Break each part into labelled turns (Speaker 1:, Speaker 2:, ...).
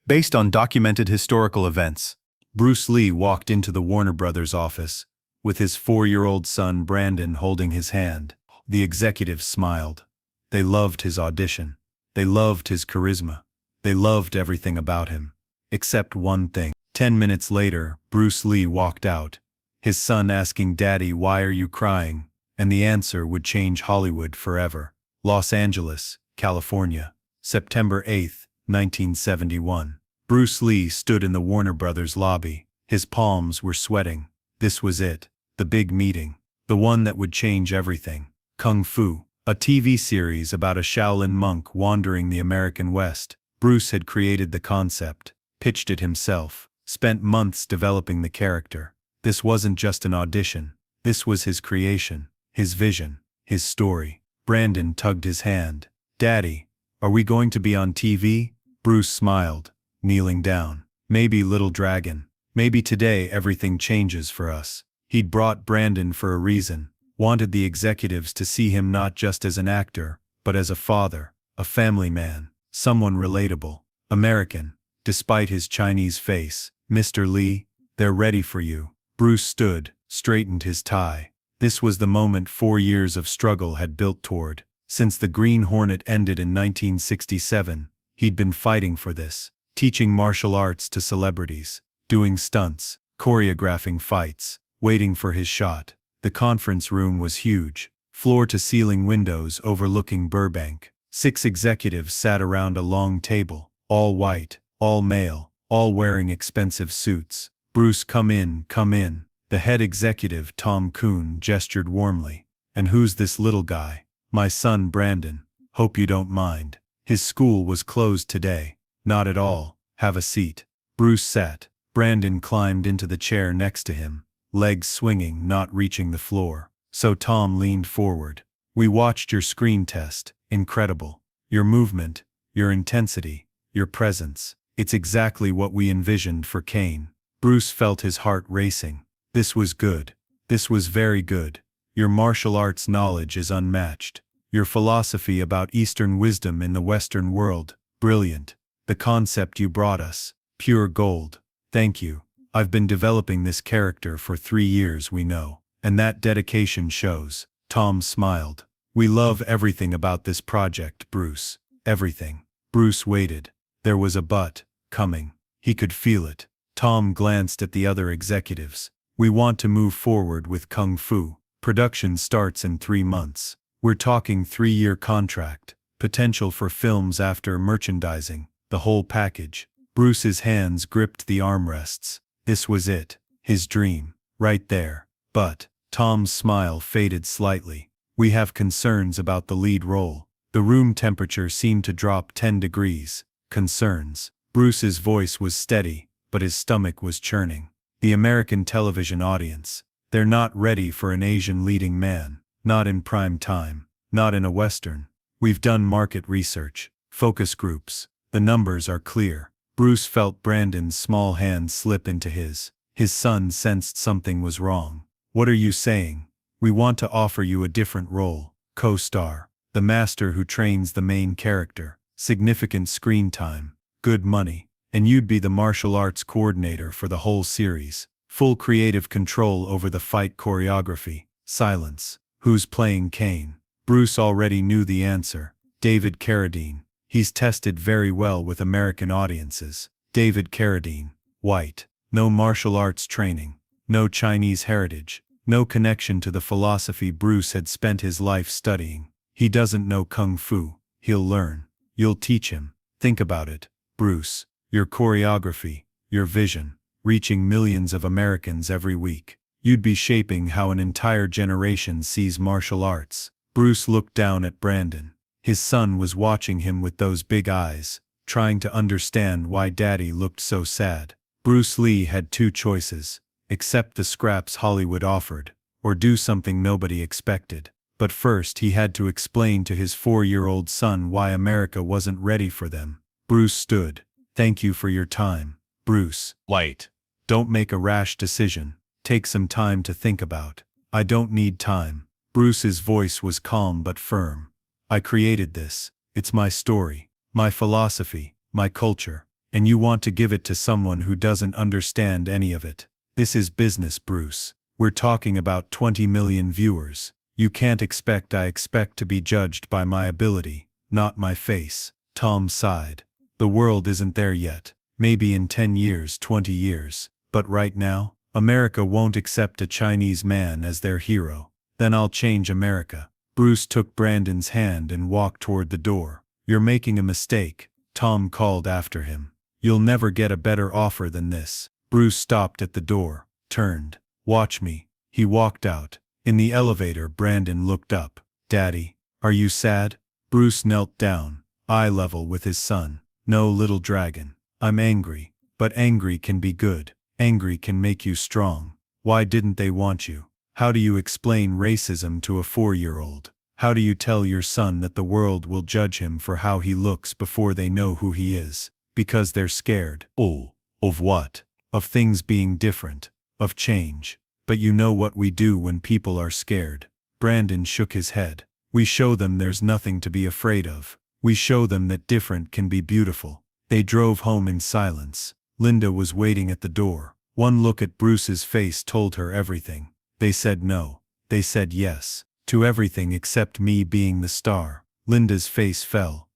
Speaker 1: Based on documented historical events, Bruce Lee walked into the Warner Brothers office, with his 4-year-old son Brandon holding his hand. The executives smiled. They loved his audition. They loved his charisma. They loved everything about him. Except one thing. 10 minutes later, Bruce Lee walked out, his son asking, "Daddy, why are you crying?" And the answer would change Hollywood forever. Los Angeles, California, September 8, 1971. Bruce Lee stood in the Warner Brothers lobby. His palms were sweating. This was it. The big meeting. The one that would change everything. Kung Fu, a TV series about a Shaolin monk wandering the American West. Bruce had created the concept, pitched it himself, spent months developing the character. This wasn't just an audition. This was his creation, his vision, his story. Brandon tugged his hand. "Daddy, are we going to be on TV?" Bruce smiled, kneeling down. "Maybe, little dragon. Maybe today everything changes for us." He'd brought Brandon for a reason. Wanted the executives to see him not just as an actor, but as a father, a family man, someone relatable, American, despite his Chinese face. "Mr. Lee, they're ready for you." Bruce stood, straightened his tie. This was the moment 4 years of struggle had built toward. Since the Green Hornet ended in 1967, he'd been fighting for this, teaching martial arts to celebrities, doing stunts, choreographing fights, waiting for his shot. The conference room was huge, floor-to-ceiling windows overlooking Burbank. 6 executives sat around a long table, all white, all male, all wearing expensive suits. "Bruce, come in, come in." The head executive, Tom Kuhn, gestured warmly. "And who's this little guy?" "My son Brandon. Hope you don't mind. His school was closed today." "Not at all. Have a seat." Bruce sat. Brandon climbed into the chair next to him, legs swinging, not reaching the floor. So Tom leaned forward. "We watched your screen test. Incredible. Your movement, your intensity, your presence. It's exactly what we envisioned for Kane." Bruce felt his heart racing. This was good. This was very good. "Your martial arts knowledge is unmatched. Your philosophy about Eastern wisdom in the Western world, brilliant. The concept you brought us, pure gold. Thank you. I've been developing this character for 3 years, we know. And that dedication shows." Tom smiled. "We love everything about this project, Bruce. Everything." Bruce waited. There was a but coming. He could feel it. Tom glanced at the other executives. "We want to move forward with Kung Fu. Production starts in 3 months. We're talking 3-year contract, potential for films after, merchandising, the whole package." Bruce's hands gripped the armrests. This was it. His dream. Right there. "But," Tom's smile faded slightly, "we have concerns about the lead role." The room temperature seemed to drop 10 degrees. "Concerns?" Bruce's voice was steady, but his stomach was churning. "The American television audience. They're not ready for an Asian leading man. Not in prime time. Not in a Western. We've done market research, focus groups. The numbers are clear." Bruce felt Brandon's small hand slip into his. His son sensed something was wrong. "What are you saying?" "We want to offer you a different role. Co-star. The master who trains the main character. Significant screen time. Good money. And you'd be the martial arts coordinator for the whole series. Full creative control over the fight choreography." Silence. "Who's playing Kane?" Bruce already knew the answer. "David Carradine. He's tested very well with American audiences." David Carradine. White. No martial arts training. No Chinese heritage. No connection to the philosophy Bruce had spent his life studying. "He doesn't know Kung Fu. He'll learn. You'll teach him. Think about it, Bruce. Your choreography, your vision, reaching millions of Americans every week. You'd be shaping how an entire generation sees martial arts." Bruce looked down at Brandon. His son was watching him with those big eyes, trying to understand why Daddy looked so sad. Bruce Lee had 2 choices: accept the scraps Hollywood offered, or do something nobody expected. But first he had to explain to his 4-year-old son why America wasn't ready for them. Bruce stood. "Thank you for your time, Bruce." "White. Don't make a rash decision. Take some time to think about." "I don't need time." Bruce's voice was calm but firm. "I created this. It's my story, my philosophy, my culture. And you want to give it to someone who doesn't understand any of it. This is business, Bruce. We're talking about 20 million viewers. You can't expect I expect to be judged by my ability, not my face. Tom sighed. The world isn't there yet. Maybe in 10 years, 20 years. But right now, America won't accept a Chinese man as their hero. Then I'll change America. Bruce took Brandon's hand and walked toward the door. You're making a mistake, Tom called after him. You'll never get a better offer than this. Bruce stopped at the door, turned. Watch me. He walked out. In the elevator, Brandon looked up. Daddy, are you sad? Bruce knelt down, eye level with his son. No, little dragon. I'm angry. But angry can be good. Angry can make you strong. Why didn't they want you? How do you explain racism to a 4-year-old? How do you tell your son that the world will judge him for how he looks before they know who he is? Because they're scared. Oh, of what? Of things being different. Of change. But you know what we do when people are scared. Brandon shook his head. We show them there's nothing to be afraid of. We show them that different can be beautiful. They drove home in silence. Linda was waiting at the door. One look at Bruce's face told her everything. They said no. They said yes. To everything except me being the star. Linda's face fell.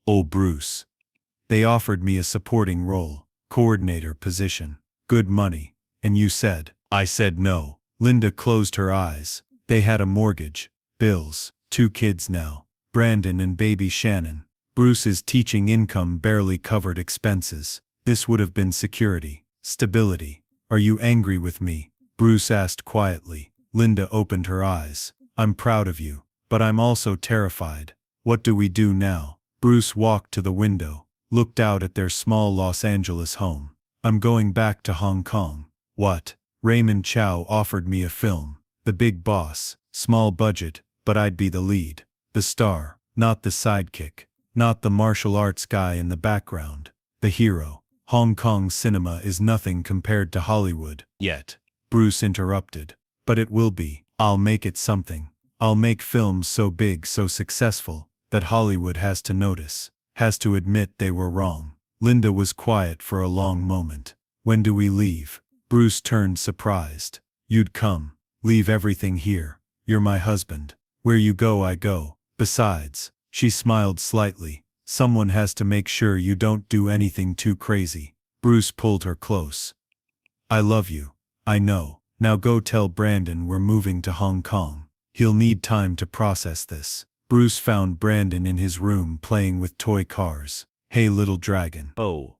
Speaker 1: Oh, Bruce. They offered me a supporting role, coordinator position, good money, and you said. I said no. Linda closed her eyes. They had a mortgage, bills, 2 kids now, Brandon and baby Shannon. Bruce's teaching income barely covered expenses. This would have been security, stability. Are you angry with me? Bruce asked quietly. Linda opened her eyes. I'm proud of you, but I'm also terrified. What do we do now? Bruce walked to the window, looked out at their small Los Angeles home. I'm going back to Hong Kong. What? Raymond Chow offered me a film. The big boss, small budget, but I'd be the lead. The star, not the sidekick. Not the martial arts guy in the background. The hero. Hong Kong cinema is nothing compared to Hollywood. Yet. Bruce interrupted. But it will be. I'll make it something. I'll make films so big, so successful, that Hollywood has to notice, has to admit they were wrong. Linda was quiet for a long moment. When do we leave? Bruce turned surprised. You'd come. Leave everything here. You're my husband. Where you go, I go. Besides, she smiled slightly, someone has to make sure you don't do anything too crazy. Bruce pulled her close. I love you. I know. Now go tell Brandon we're moving to Hong Kong. He'll need time to process this. Bruce found Brandon in his room playing with toy cars. Hey, little dragon. Oh.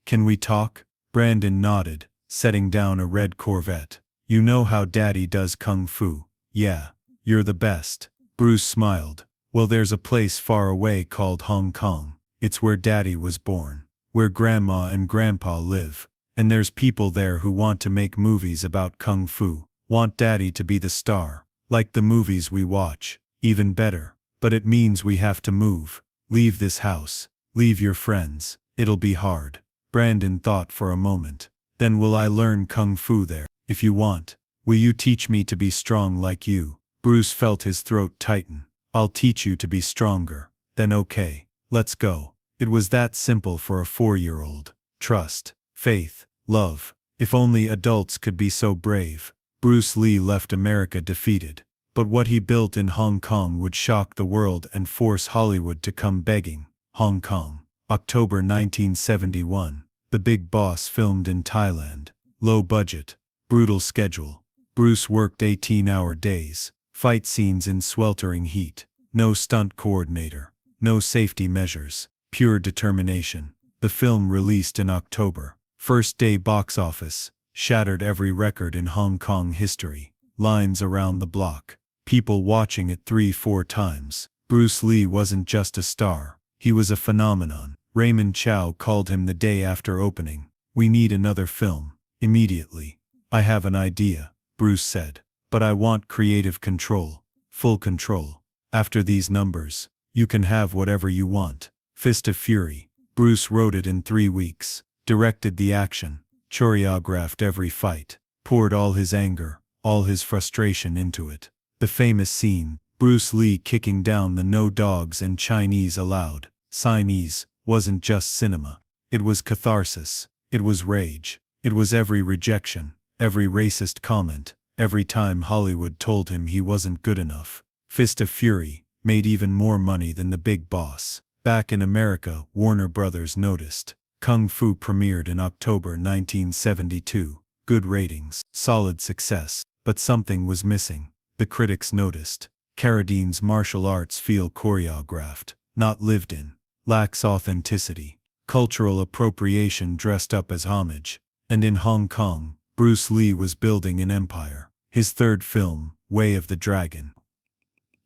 Speaker 1: Can we talk? Brandon nodded, setting down a red Corvette. You know how Daddy does kung fu. Yeah. You're the best. Bruce smiled. Well, there's a place far away called Hong Kong. It's where Daddy was born. Where Grandma and Grandpa live. And there's people there who want to make movies about kung fu. Want Daddy to be the star. Like the movies we watch. Even better. But it means we have to move. Leave this house. Leave your friends. It'll be hard. Brandon thought for a moment. Then will I learn kung fu there? If you want. Will you teach me to be strong like you? Bruce felt his throat tighten. I'll teach you to be stronger. Then okay. Let's go. It was that simple for a 4-year-old. Trust. Faith. Love. If only adults could be so brave. Bruce Lee left America defeated. But what he built in Hong Kong would shock the world and force Hollywood to come begging. Hong Kong. October 1971. The Big Boss filmed in Thailand. Low budget. Brutal schedule. Bruce worked 18-hour days. Fight scenes in sweltering heat. No stunt coordinator. No safety measures. Pure determination. The film released in October. First day box office. Shattered every record in Hong Kong history. Lines around the block. People watching it 3-4 times. Bruce Lee wasn't just a star. He was a phenomenon. Raymond Chow called him the day after opening. We need another film. Immediately. I have an idea, Bruce said. But I want creative control. Full control. After these numbers, you can have whatever you want. Fist of Fury. Bruce wrote it in 3 weeks. Directed the action. Choreographed every fight. Poured all his anger, all his frustration into it. The famous scene, Bruce Lee kicking down the no dogs and Chinese allowed, Signese, wasn't just cinema. It was catharsis. It was rage. It was every rejection, every racist comment, every time Hollywood told him he wasn't good enough. Fist of Fury made even more money than the big boss. Back in America, Warner Brothers noticed. Kung Fu premiered in October 1972. Good ratings, solid success, but something was missing. The critics noticed. Carradine's martial arts feel choreographed, not lived in. Lacks authenticity. Cultural appropriation dressed up as homage. And in Hong Kong, Bruce Lee was building an empire. His third film, Way of the Dragon.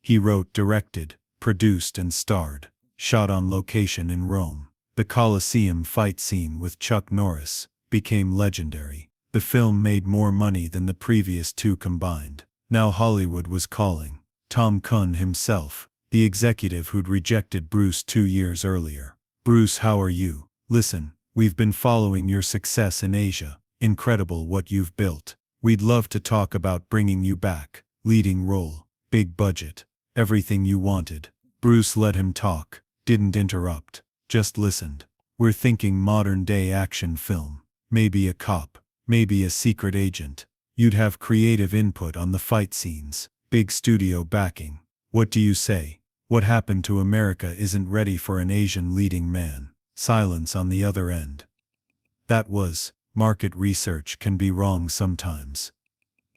Speaker 1: He wrote, directed, produced and starred. Shot on location in Rome. The Colosseum fight scene with Chuck Norris became legendary. The film made more money than the previous two combined. Now Hollywood was calling. Tom Cruise himself, the executive who'd rejected Bruce 2 years earlier. Bruce, how are you? Listen, we've been following your success in Asia. Incredible what you've built. We'd love to talk about bringing you back. Leading role, big budget, everything you wanted. Bruce let him talk, didn't interrupt, just listened. We're thinking modern-day action film. Maybe a cop, maybe a secret agent. You'd have creative input on the fight scenes. Big studio backing. What do you say? What happened to America isn't ready for an Asian leading man. Silence on the other end. That was, market research can be wrong sometimes.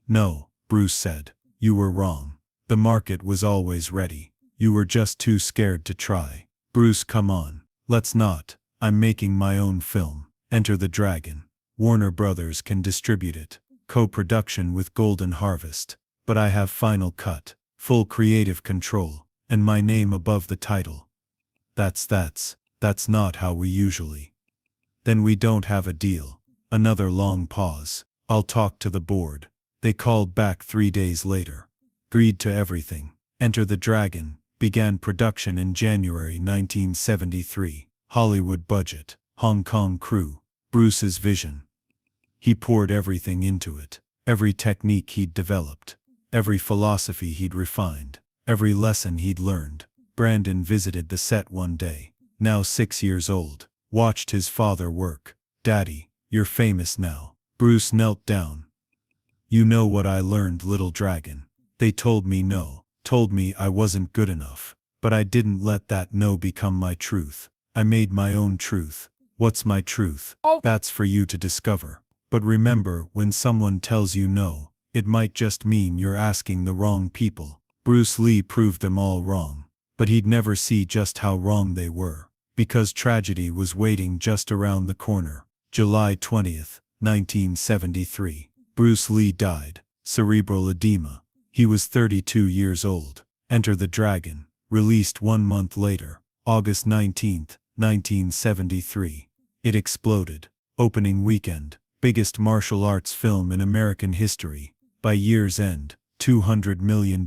Speaker 1: No, Bruce said. You were wrong. The market was always ready. You were just too scared to try. Bruce, come on. Let's not. I'm making my own film. Enter the Dragon. Warner Brothers can distribute it. Co-production with Golden Harvest. But I have final cut, full creative control, and my name above the title. That's not how we usually. Then we don't have a deal. Another long pause. I'll talk to the board. They called back 3 days later. Agreed to everything. Enter the Dragon began production in January 1973. Hollywood budget, Hong Kong crew, Bruce's vision. He poured everything into it. Every technique he'd developed. Every philosophy he'd refined. Every lesson he'd learned. Brandon visited the set one day, now 6 years old, watched his father work. Daddy, you're famous now. Bruce knelt down. You know what I learned, little dragon. They told me no, told me I wasn't good enough. But I didn't let that no become my truth. I made my own truth. What's my truth? That's for you to discover. But remember, when someone tells you no, it might just mean you're asking the wrong people. Bruce Lee proved them all wrong. But he'd never see just how wrong they were. Because tragedy was waiting just around the corner. July 20th, 1973. Bruce Lee died. Cerebral edema. He was 32 years old. Enter the Dragon. Released 1 month later. August 19th, 1973. It exploded. Opening weekend. Biggest martial arts film in American history. By year's end, $200 million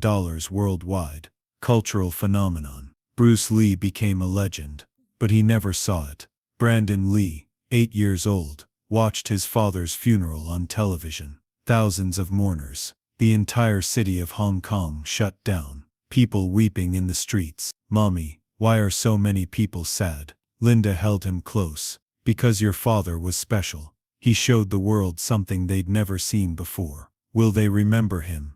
Speaker 1: worldwide. Cultural phenomenon. Bruce Lee became a legend. But he never saw it. Brandon Lee, 8 years old, watched his father's funeral on television. Thousands of mourners. The entire city of Hong Kong shut down. People weeping in the streets. Mommy, why are so many people sad? Linda held him close. Because your father was special. He showed the world something they'd never seen before. Will they remember him?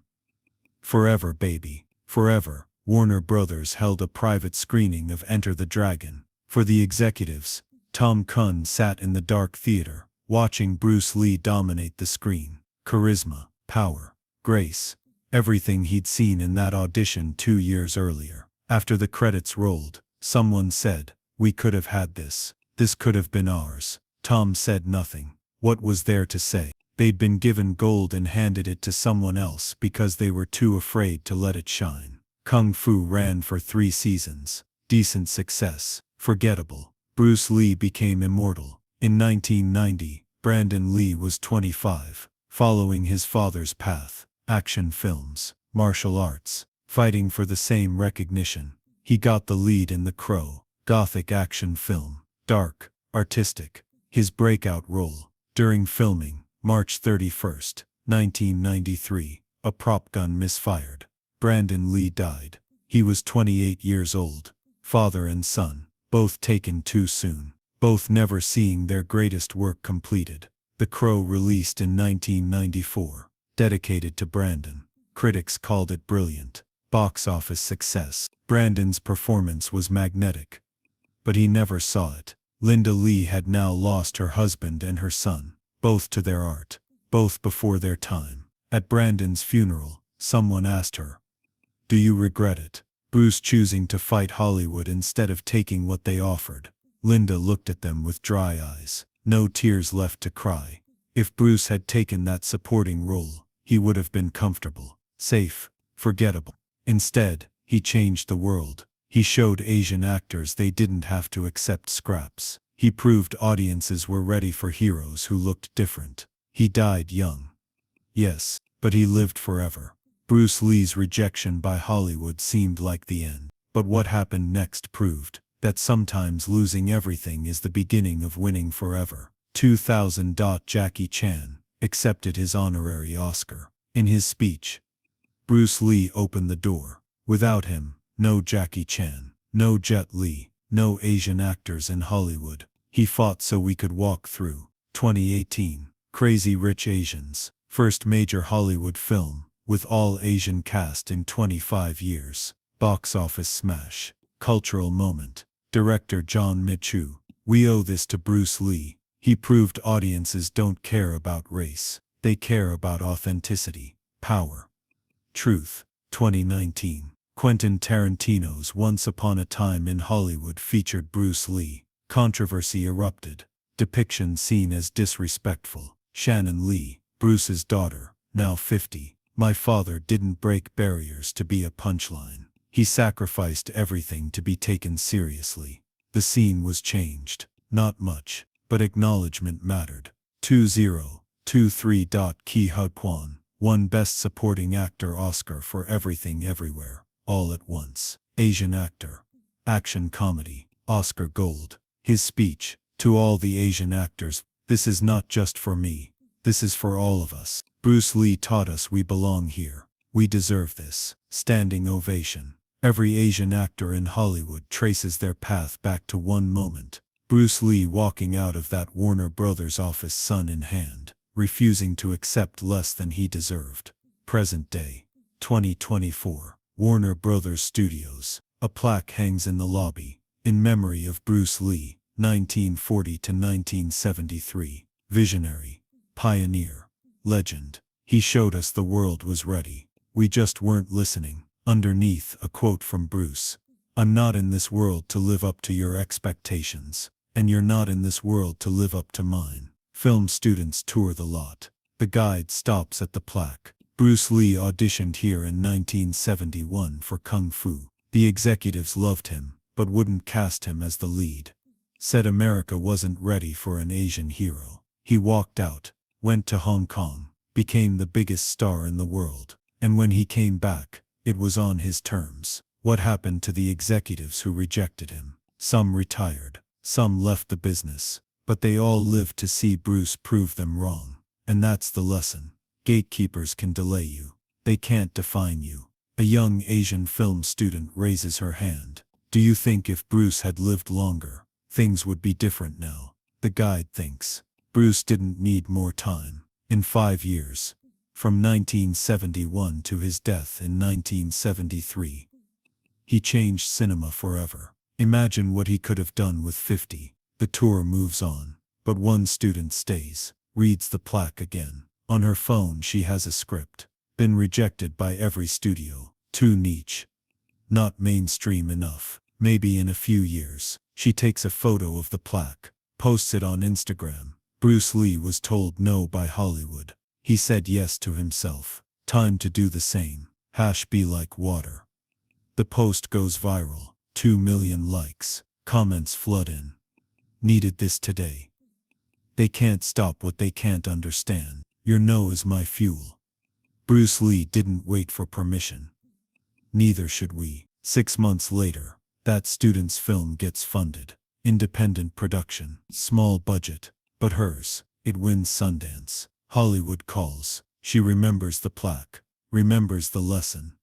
Speaker 1: Forever, baby. Forever. Warner Brothers held a private screening of Enter the Dragon. For the executives, Tom Cruise sat in the dark theater, watching Bruce Lee dominate the screen. Charisma, power, grace. Everything he'd seen in that audition 2 years earlier. After the credits rolled, someone said, "We could have had this. This could have been ours." Tom said nothing. What was there to say? They'd been given gold and handed it to someone else because they were too afraid to let it shine. Kung Fu ran for 3 seasons. Decent success. Forgettable. Bruce Lee became immortal. In 1990, Brandon Lee was 25. Following his father's path. Action films. Martial arts. Fighting for the same recognition. He got the lead in The Crow. Gothic action film. Dark. Artistic. His breakout role. During filming, March 31st, 1993, a prop gun misfired. Brandon Lee died. He was 28 years old. Father and son, both taken too soon. both never seeing their greatest work completed. The Crow, released in 1994, dedicated to Brandon. Critics called it brilliant. Box office success. Brandon's performance was magnetic, but he never saw it. Linda Lee had now lost her husband and her son, both to their art, both before their time. At Brandon's funeral, someone asked her, "Do you regret it? Bruce choosing to fight Hollywood instead of taking what they offered?" Linda looked at them with dry eyes, no tears left to cry. If Bruce had taken that supporting role, he would have been comfortable, safe, forgettable. Instead, he changed the world. He showed Asian actors they didn't have to accept scraps. He proved audiences were ready for heroes who looked different. He died young. Yes, but he lived forever. Bruce Lee's rejection by Hollywood seemed like the end. But what happened next proved that sometimes losing everything is the beginning of winning forever. 2000. Jackie Chan accepted his honorary Oscar. In his speech, Bruce Lee opened the door. Without him, no Jackie Chan, no Jet Li, no Asian actors in Hollywood. He fought so we could walk through. 2018. Crazy Rich Asians, first major Hollywood film, with all Asian cast in 25 years. Box office smash. Cultural moment. Director John Michu. We owe this to Bruce Lee. He proved audiences don't care about race. They care about authenticity, power, truth. 2019. Quentin Tarantino's Once Upon a Time in Hollywood featured Bruce Lee. Controversy erupted. Depiction seen as disrespectful. Shannon Lee, Bruce's daughter, now 50. "My father didn't break barriers to be a punchline. He sacrificed everything to be taken seriously." The scene was changed. Not much, but acknowledgement mattered. 2023. Ke Huy Quan won Best Supporting Actor Oscar for Everything Everywhere, All at Once. Asian actor. Action comedy. Oscar Gold. His speech, to all the Asian actors, "This is not just for me. This is for all of us. Bruce Lee taught us we belong here. We deserve this." Standing ovation. Every Asian actor in Hollywood traces their path back to one moment. Bruce Lee walking out of that Warner Brothers office, sun in hand, refusing to accept less than he deserved. Present day. 2024. Warner Brothers Studios. A plaque hangs in the lobby, in memory of Bruce Lee, 1940 to 1973. Visionary. Pioneer. Legend. He showed us the world was ready. We just weren't listening. Underneath, a quote from Bruce. "I'm not in this world to live up to your expectations, and you're not in this world to live up to mine." Film students tour the lot. The guide stops at the plaque. Bruce Lee auditioned here in 1971 for Kung Fu. The executives loved him, but wouldn't cast him as the lead. Said America wasn't ready for an Asian hero. He walked out, went to Hong Kong, became the biggest star in the world. And when he came back, it was on his terms. What happened to the executives who rejected him? Some retired, some left the business, but they all lived to see Bruce prove them wrong. And that's the lesson. Gatekeepers can delay you. They can't define you. A young Asian film student raises her hand. "Do you think if Bruce had lived longer, things would be different now?" The guide thinks. Bruce didn't need more time. In 5 years, from 1971 to his death in 1973, he changed cinema forever. Imagine what he could have done with 50. The tour moves on, but one student stays, reads the plaque again. On her phone she has a script. Been rejected by every studio. Too niche. Not mainstream enough. Maybe in a few years. She takes a photo of the plaque, posts it on Instagram. Bruce Lee was told no by Hollywood. He said yes to himself. Time to do the same. Be like water. The post goes viral. 2 million likes. Comments flood in. Needed this today. They can't stop what they can't understand. Your no is my fuel. Bruce Lee didn't wait for permission. Neither should we. 6 months later, that student's film gets funded. Independent production. Small budget. But hers. It wins Sundance. Hollywood calls. She remembers the plaque. Remembers the lesson.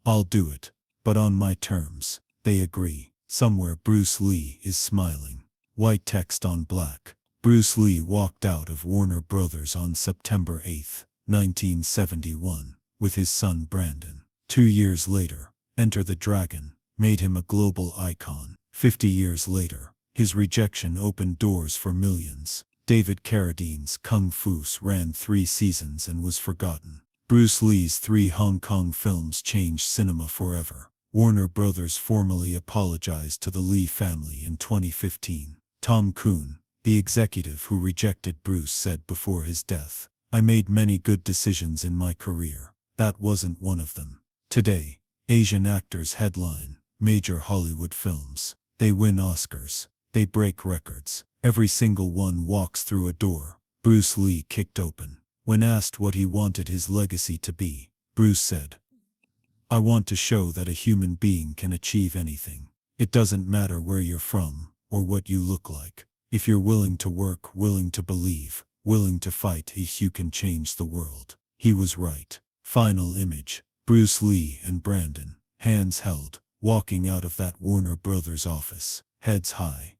Speaker 1: "I'll do it, but on my terms." They agree. Somewhere Bruce Lee is smiling.
Speaker 2: white text on black. Bruce Lee walked out of Warner Brothers on September 8, 1971, with his son Brandon. 2 years later, Enter the Dragon made him a global icon. 50 years later, his rejection opened doors for millions. David Carradine's Kung Fu ran 3 seasons and was forgotten. Bruce Lee's 3 Hong Kong films changed cinema forever. Warner Brothers formally apologized to the Lee family in 2015. Tom Kuhn, the executive who rejected Bruce, said before his death, "I made many good decisions in my career. That wasn't one of them." Today, Asian actors headline major Hollywood films. They win Oscars. They break records. Every single one walks through a door Bruce Lee kicked open. When asked what he wanted his legacy to be, Bruce said, "I want to show that a human being can achieve anything. It doesn't matter where you're from or what you look like. If you're willing to work, willing to believe, willing to fight, you can change the world." He was right. Final image. Bruce Lee and Brandon, hands held, walking out of that Warner Brothers office, heads high.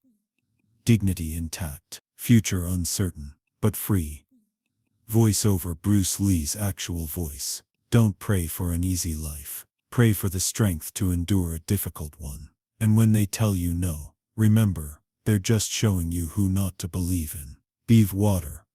Speaker 2: Dignity intact, future uncertain, but free. Voiceover Bruce Lee's actual voice. Don't pray for an easy life. Pray for the strength to endure a difficult one. And when they tell you no, remember, they're just showing you who not to believe in. Beeve water.